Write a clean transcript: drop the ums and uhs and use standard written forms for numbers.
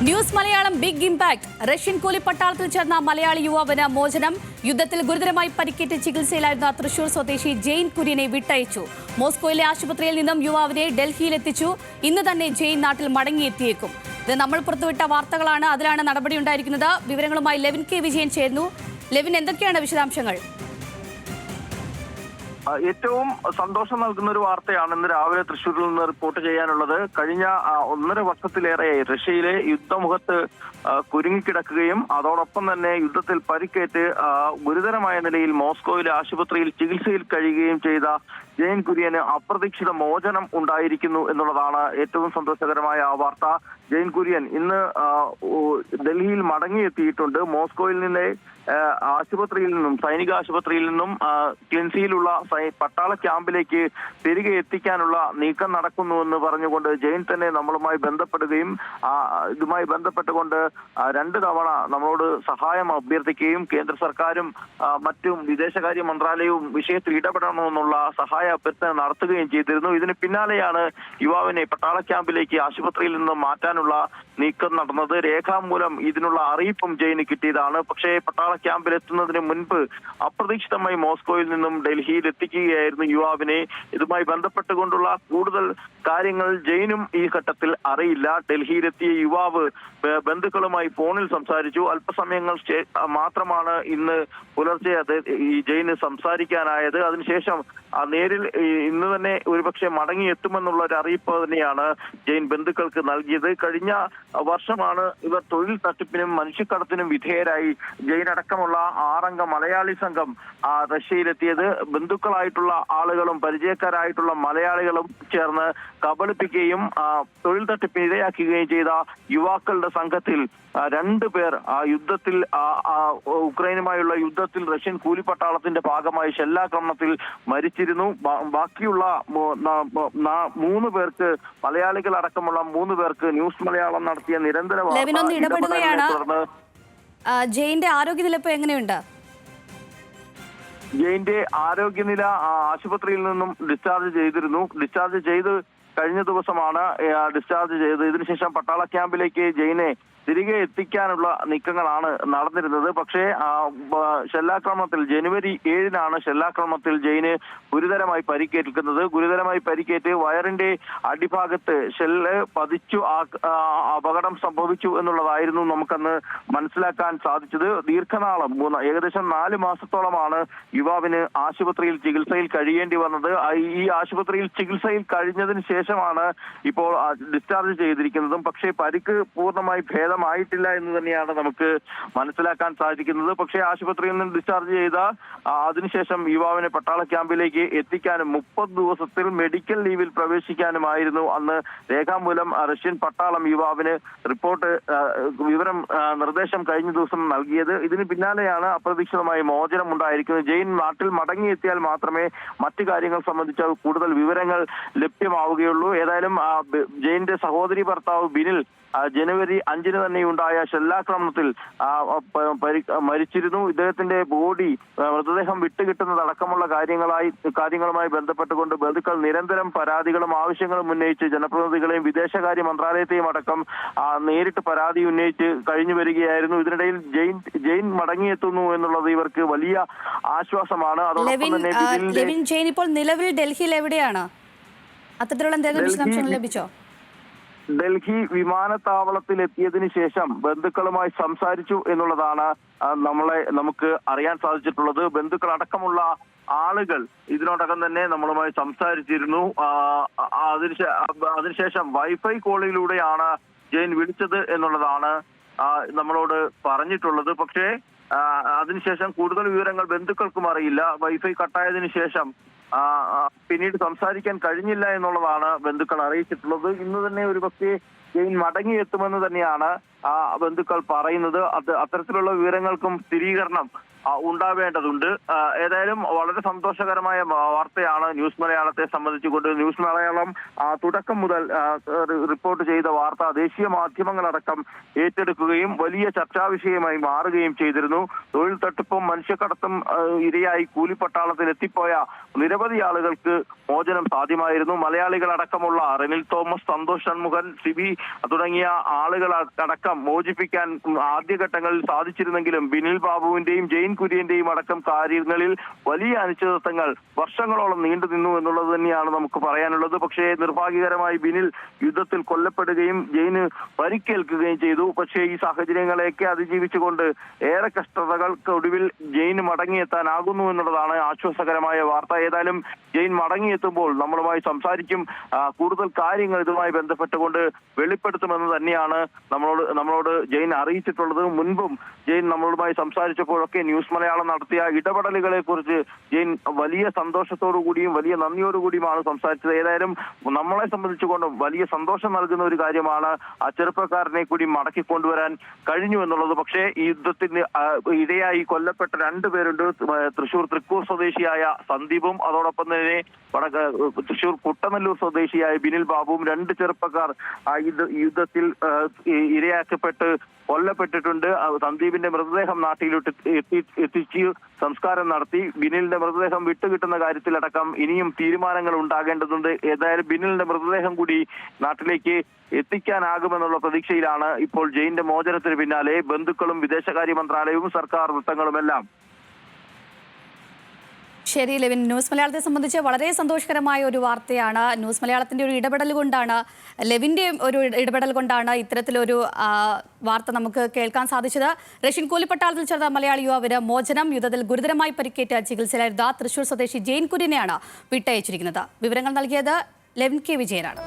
News Malayalam big impact. Russian കൂലിപ്പട്ടാളത്തിൽ ചേർന്ന മലയാളി യുവാവിന് മോചനം. യുദ്ധത്തിൽ ഗുരുതരമായി പരിക്കേറ്റ് ചികിത്സയിലായിരുന്ന തൃശൂർ സ്വദേശി ജെയിൻ കുര്യനെ വിട്ടയച്ചു. മോസ്കോയിലെ ആശുപത്രിയിൽ നിന്നും യുവാവിനെ ഡൽഹിയിലെത്തിച്ചു. ഇന്ന് തന്നെ ജെയിൻ നാട്ടിൽ മടങ്ങിയെത്തിയേക്കും. ഇത് നമ്മൾ പുറത്തുവിട്ട വാർത്തകളാണ്. അതിലാണ് നടപടിയുണ്ടായിരിക്കുന്നത്. വിവരങ്ങളുമായി ലെവിൻ കെ വിജയൻ ചേരുന്നു. ലെവിൻ, എന്തൊക്കെയാണ് വിശദാംശങ്ങൾ? ഏറ്റവും സന്തോഷം നൽകുന്ന ഒരു വാർത്തയാണ് ഇന്ന് രാവിലെ തൃശ്ശൂരിൽ നിന്ന് റിപ്പോർട്ട് ചെയ്യാനുള്ളത്. കഴിഞ്ഞ 1.5 വർഷത്തിലേറെ റഷ്യയിലെ യുദ്ധമുഖത്ത് കുരുങ്ങിക്കിടക്കുകയും അതോടൊപ്പം തന്നെ യുദ്ധത്തിൽ പരിക്കേറ്റ് ഗുരുതരമായ നിലയിൽ മോസ്കോയിലെ ആശുപത്രിയിൽ ചികിത്സയിൽ കഴിയുകയും ചെയ്ത ജെയിൻ കുര്യന് അപ്രതീക്ഷിത മോചനം ഉണ്ടായിരിക്കുന്നു എന്നുള്ളതാണ് ഏറ്റവും സന്തോഷകരമായ വാർത്ത. ജെയിൻ കുര്യൻ ഇന്ന് ഡൽഹിയിൽ മടങ്ങിയെത്തിയിട്ടുണ്ട്. മോസ്കോയിൽ നിന്ന് ആശുപത്രിയിൽ നിന്നും സൈനിക ആശുപത്രിയിൽ നിന്നും ക്ലിൻസിയിലുള്ള പട്ടാള ക്യാമ്പിലേക്ക് തിരികെ എത്തിക്കാനുള്ള നീക്കം നടക്കുന്നുവെന്ന് പറഞ്ഞുകൊണ്ട് ജെയിൻ തന്നെ നമ്മളുമായി ബന്ധപ്പെടുകയും ഇതുമായി ബന്ധപ്പെട്ടുകൊണ്ട് 2 തവണ നമ്മളോട് സഹായം അഭ്യർത്ഥിക്കുകയും കേന്ദ്ര സർക്കാരും മറ്റും വിദേശകാര്യ മന്ത്രാലയവും വിഷയത്തിൽ ഇടപെടണമെന്നുള്ള സഹായ അഭ്യർത്ഥന നടത്തുകയും ചെയ്തിരുന്നു. ഇതിന് പിന്നാലെയാണ് യുവാവിനെ പട്ടാള ക്യാമ്പിലേക്ക് ആശുപത്രിയിൽ നിന്ന് മാറ്റാനുള്ള നീക്കം നടന്നത്. രേഖാമൂലം ഇതിനുള്ള അറിയിപ്പും ജെയിന് കിട്ടിയതാണ്. പക്ഷേ പട്ടാള ക്യാമ്പിൽ എത്തുന്നതിന് മുൻപ് അപ്രതീക്ഷിതമായി മോസ്കോയിൽ നിന്നും ഡൽഹിയിൽ എത്തിക്കുകയായിരുന്നു യുവാവിനെ. ഇതുമായി ബന്ധപ്പെട്ടുകൊണ്ടുള്ള കൂടുതൽ കാര്യങ്ങൾ ജെയിനും ഈ ഘട്ടത്തിൽ അറിയില്ല. ഡൽഹിയിലെത്തിയ യുവാവ് ബന്ധുക്കളുമായി ഫോണിൽ സംസാരിച്ചു. അല്പസമയങ്ങൾ മാത്രമാണ് ഇന്ന് പുലർച്ചെ ഈ ജെയിന് സംസാരിക്കാനായത്. അതിനുശേഷം നേരിൽ ഇന്ന് തന്നെ ഒരുപക്ഷെ മടങ്ങിയെത്തുമെന്നുള്ള ഒരു അറിയിപ്പ് തന്നെയാണ് ജെയിൻ ബന്ധുക്കൾക്ക് നൽകിയത്. കഴിഞ്ഞ വർഷമാണ് ഇവർ തൊഴിൽ തട്ടിപ്പിനും മനുഷ്യക്കടത്തിനും വിധേയരായി ജെയിൻ അടക്കമുള്ള 6 അംഗ മലയാളി സംഘം റഷ്യയിലെത്തിയത്. ബന്ധുക്കളായിട്ടുള്ള ആളുകളും പരിചയക്കാരായിട്ടുള്ള മലയാളികളും ചേർന്ന് കബളിപ്പിക്കുകയും തൊഴിൽ തട്ടിപ്പിന് ഇരയാക്കുകയും ചെയ്ത യുവാക്കളുടെ സംഘത്തിൽ 2 പേർ യുദ്ധത്തിൽ ഉക്രൈനുമായുള്ള യുദ്ധത്തിൽ റഷ്യൻ കൂലിപ്പട്ടാളത്തിന്റെ ഭാഗമായി ഷെല്ലാക്രമണത്തിൽ മരിച്ചിരുന്നു. ബാക്കിയുള്ള 3 പേർക്ക് മലയാളികൾ അടക്കമുള്ള 3 പേർക്ക് ന്യൂസ് മലയാളം നടത്തിയ നിരന്തര തുടർന്ന് ജെയിന്റെ ആരോഗ്യനില ഇപ്പോൾ എങ്ങനെയുണ്ട്? ജെയിന്റെ ആരോഗ്യനില ആശുപത്രിയിൽ നിന്നും ഡിസ്ചാർജ് ചെയ്ത് കഴിഞ്ഞ ദിവസമാണ് ഡിസ്ചാർജ് ചെയ്തത്. ഇതിനുശേഷം പട്ടാള ക്യാമ്പിലേക്ക് ജെയിനെ തിരികെ എത്തിക്കാനുള്ള നീക്കങ്ങളാണ് നടന്നിരുന്നത്. പക്ഷേ ഷെല്ലാക്രമണത്തിൽ ജനുവരി 7-നാണ് ഷെല്ലാക്രമണത്തിൽ ജെയിന് ഗുരുതരമായി പരിക്കേൽക്കുന്നത്. ഗുരുതരമായി പരിക്കേറ്റ് വയറിന്റെ അടിഭാഗത്ത് ഷെല്ല് പതിച്ചു അപകടം സംഭവിച്ചു എന്നുള്ളതായിരുന്നു നമുക്കന്ന് മനസ്സിലാക്കാൻ സാധിച്ചത്. ദീർഘനാളം ഏകദേശം 4 മാസത്തോളമാണ് യുവാവിന് ആശുപത്രിയിൽ ചികിത്സയിൽ കഴിയേണ്ടി വന്നത്. ഈ ആശുപത്രിയിൽ ചികിത്സയിൽ കഴിഞ്ഞതിന് ശേഷമാണ് ഇപ്പോൾ ഡിസ്ചാർജ് ചെയ്തിരിക്കുന്നതും. പക്ഷേ പരിക്ക് പൂർണ്ണമായി ഭേദമായിട്ടില്ല എന്ന് തന്നെയാണ് നമുക്ക് മനസ്സിലാക്കാൻ സാധിക്കുന്നത്. പക്ഷേ ആശുപത്രിയിൽ നിന്ന് ഡിസ്ചാർജ് ചെയ്ത അതിനുശേഷം യുവാവിനെ പട്ടാള ക്യാമ്പിലേക്ക് എത്തിക്കാനും 30 ദിവസത്തിൽ മെഡിക്കൽ ലീവിൽ പ്രവേശിക്കാനുമായിരുന്നു അന്ന് രേഖാമൂലം റഷ്യൻ പട്ടാളം യുവാവിന് നിർദ്ദേശം കഴിഞ്ഞ ദിവസം നൽകിയത്. ഇതിന് പിന്നാലെയാണ് അപ്രതീക്ഷിതമായി മോചനം ഉണ്ടായിരിക്കുന്നത്. ജെയിൻ നാട്ടിൽ മടങ്ങിയെത്തിയാൽ മാത്രമേ മറ്റു കാര്യങ്ങൾ സംബന്ധിച്ച കൂടുതൽ വിവരങ്ങൾ ലഭ്യമാവുകയുള്ളൂ. ഏതായാലും ജെയിന്റെ സഹോദരി ഭർത്താവ് ബിനിൽ ജനുവരി 5-ന് തന്നെയുണ്ടായ ഷെല്ലാക്രമണത്തിൽ മരിച്ചിരുന്നു. ഇദ്ദേഹത്തിന്റെ മൃതദേഹം വിട്ടുകിട്ടുന്നതടക്കമുള്ള കാര്യങ്ങളുമായി ബന്ധപ്പെട്ടുകൊണ്ട് ബന്ധുക്കൾ നിരന്തരം പരാതികളും ആവശ്യങ്ങളും ഉന്നയിച്ച് ജനപ്രതിനിധികളെയും വിദേശകാര്യ മന്ത്രാലയത്തെയും അടക്കം നേരിട്ട് പരാതി ഉന്നയിച്ച് കഴിഞ്ഞു വരികയായിരുന്നു. ഇതിനിടയിൽ ജെയിൻ മടങ്ങിയെത്തുന്നു എന്നുള്ളത് ഇവർക്ക് വലിയ ആശ്വാസമാണ്. അതോടൊപ്പം തന്നെ ജെയിൻ ഇപ്പോൾ നിലവിൽ ഡൽഹിയിൽ എവിടെയാണ്? അത്തരത്തിലുള്ള എന്തെങ്കിലും വിശദാംശങ്ങൾ ലഭിച്ചോ? ഡൽഹി വിമാനത്താവളത്തിൽ എത്തിയതിനു ശേഷം ബന്ധുക്കളുമായി സംസാരിച്ചു എന്നുള്ളതാണ് നമുക്ക് അറിയാൻ സാധിച്ചിട്ടുള്ളത്. ബന്ധുക്കൾ അടക്കമുള്ള ആളുകൾ ഇതിനോടകം തന്നെ നമ്മളുമായി സംസാരിച്ചിരുന്നു. അതിനുശേഷം വൈഫൈ കോളിലൂടെയാണ് ജെയിൻ വിളിച്ചത് എന്നുള്ളതാണ് നമ്മളോട് പറഞ്ഞിട്ടുള്ളത്. പക്ഷേ അതിനുശേഷം കൂടുതൽ വിവരങ്ങൾ ബന്ധുക്കൾക്കും അറിയില്ല. വൈഫൈ കട്ടായതിനു ശേഷം പിന്നീട് സംസാരിക്കാൻ കഴിഞ്ഞില്ല എന്നുള്ളതാണ് ബന്ധുക്കൾ അറിയിച്ചിട്ടുള്ളത്. ഇന്ന് തന്നെ ഒരുപക്ഷെ ജെയിൻ മടങ്ങിയെത്തുമെന്ന് തന്നെയാണ് ബന്ധുക്കൾ പറയുന്നത്. അത്തരത്തിലുള്ള വിവരങ്ങൾക്കും സ്ഥിരീകരണം ഉണ്ടാവേണ്ടതുണ്ട്. ഏതായാലും വളരെ സന്തോഷകരമായ വാർത്തയാണ് ന്യൂസ് മലയാളത്തെ സംബന്ധിച്ചുകൊണ്ട്. ന്യൂസ് മലയാളം തുടക്കം മുതൽ റിപ്പോർട്ട് ചെയ്ത വാർത്ത ദേശീയ മാധ്യമങ്ങളടക്കം ഏറ്റെടുക്കുകയും വലിയ ചർച്ചാ വിഷയമായി മാറുകയും ചെയ്തിരുന്നു. തൊഴിൽ തട്ടിപ്പും മനുഷ്യക്കടത്തും ഇരയായി കൂലിപ്പട്ടാളത്തിൽ എത്തിപ്പോയ നിരവധി ആളുകൾക്ക് മോചനം സാധ്യമായിരുന്നു. മലയാളികളടക്കമുള്ള റെനിൽ തോമസ്, സന്തോഷ് ഷൺമുഖൻ, സിബി തുടങ്ങിയ ആളുകളടക്കം മോചിപ്പിക്കാൻ ആദ്യഘട്ടങ്ങളിൽ സാധിച്ചിരുന്നെങ്കിലും ബിനിൽ ബാബുവിന്റെയും ജെയിൻ കുര്യന്റെയും അടക്കം കാര്യങ്ങളിൽ വലിയ അനിശ്ചിതത്വങ്ങൾ വർഷങ്ങളോളം നീണ്ടു നിന്നു എന്നുള്ളത് തന്നെയാണ് നമുക്ക് പറയാനുള്ളത്. പക്ഷേ നിർഭാഗ്യകരമായി ബിനിൽ യുദ്ധത്തിൽ കൊല്ലപ്പെടുകയും ജെയിന് പരിക്കേൽക്കുകയും ചെയ്തു. പക്ഷേ ഈ സാഹചര്യങ്ങളെയൊക്കെ അതിജീവിച്ചുകൊണ്ട് ഏറെ കഷ്ടതകൾക്കൊടുവിൽ ജെയിന് മടങ്ങിയെത്താനാകുന്നു എന്നുള്ളതാണ് ആശ്വാസകരമായ വാർത്ത. ഏതായാലും ജെയിൻ മടങ്ങിയെത്തുമ്പോൾ നമ്മളുമായി സംസാരിക്കും. കൂടുതൽ കാര്യങ്ങൾ ഇതുമായി ബന്ധപ്പെട്ടുകൊണ്ട് വെളിപ്പെടുത്തുമെന്ന് തന്നെയാണ് നമ്മളോട് ജെയിൻ അറിയിച്ചിട്ടുള്ളത്. മുൻപും ജെയിൻ നമ്മളുമായി സംസാരിച്ചപ്പോഴൊക്കെ ന്യൂസ് മലയാളം നടത്തിയ ഇടപെടലുകളെ കുറിച്ച് ജെയിൻ വലിയ സന്തോഷത്തോടു കൂടിയും വലിയ നന്ദിയോടുകൂടിയുമാണ് സംസാരിച്ചത്. ഏതായാലും നമ്മളെ സംബന്ധിച്ചുകൊണ്ടും വലിയ സന്തോഷം നൽകുന്ന ഒരു കാര്യമാണ് ആ ചെറുപ്പക്കാരനെ കൂടി മടക്കിക്കൊണ്ടുവരാൻ കഴിഞ്ഞു എന്നുള്ളത്. പക്ഷേ ഈ യുദ്ധത്തിന് ഇരയായി കൊല്ലപ്പെട്ട രണ്ടുപേരുണ്ട്. തൃശൂർ തൃക്കൂർ സ്വദേശിയായ സന്ദീപും അതോടൊപ്പം തന്നെ തൃശൂർ കുട്ടനല്ലൂർ സ്വദേശിയായ ബിനിൽ ബാബുവും രണ്ട് ചെറുപ്പക്കാർ യുദ്ധത്തിൽ ഇരയാക്കപ്പെട്ട് കൊല്ലപ്പെട്ടിട്ടുണ്ട്. സന്ദീപിന്റെ മൃതദേഹം നാട്ടിലോട്ട് എത്തിച്ച് സംസ്കാരം നടത്തി. ബിനിലിന്റെ മൃതദേഹം വിട്ടുകിട്ടുന്ന കാര്യത്തിലടക്കം ഇനിയും തീരുമാനങ്ങൾ ഉണ്ടാകേണ്ടതുണ്ട്. ഏതായാലും ബിനിലിന്റെ മൃതദേഹം കൂടി നാട്ടിലേക്ക് എത്തിക്കാനാകുമെന്നുള്ള പ്രതീക്ഷയിലാണ് ഇപ്പോൾ ജെയിന്റെ മോചനത്തിന് പിന്നാലെ ബന്ധുക്കളും വിദേശകാര്യ മന്ത്രാലയവും സർക്കാർ വൃത്തങ്ങളുമെല്ലാം. ശരി ലെവിൻ, ന്യൂസ് മലയാളത്തെ സംബന്ധിച്ച് വളരെ സന്തോഷകരമായ ഒരു വാർത്തയാണ്. ന്യൂസ് മലയാളത്തിൻ്റെ ഒരു ഇടപെടൽ കൊണ്ടാണ്, ലെവിൻ്റെ ഒരു ഇടപെടൽ കൊണ്ടാണ് ഇത്തരത്തിലൊരു വാർത്ത നമുക്ക് കേൾക്കാൻ സാധിച്ചത്. റഷ്യൻ കൂലിപ്പട്ടാളത്തിൽ ചേർന്ന മലയാളി യുവാവിന് മോചനം. യുദ്ധത്തിൽ ഗുരുതരമായി പരിക്കേറ്റ ചികിത്സയിലായിരുന്ന തൃശൂർ സ്വദേശി ജെയിൻ കുര്യനെയാണ് വിട്ടയച്ചിരിക്കുന്നത്. വിവരങ്ങൾ നൽകിയത് ലെവിൻ കെ വിജയനാണ്.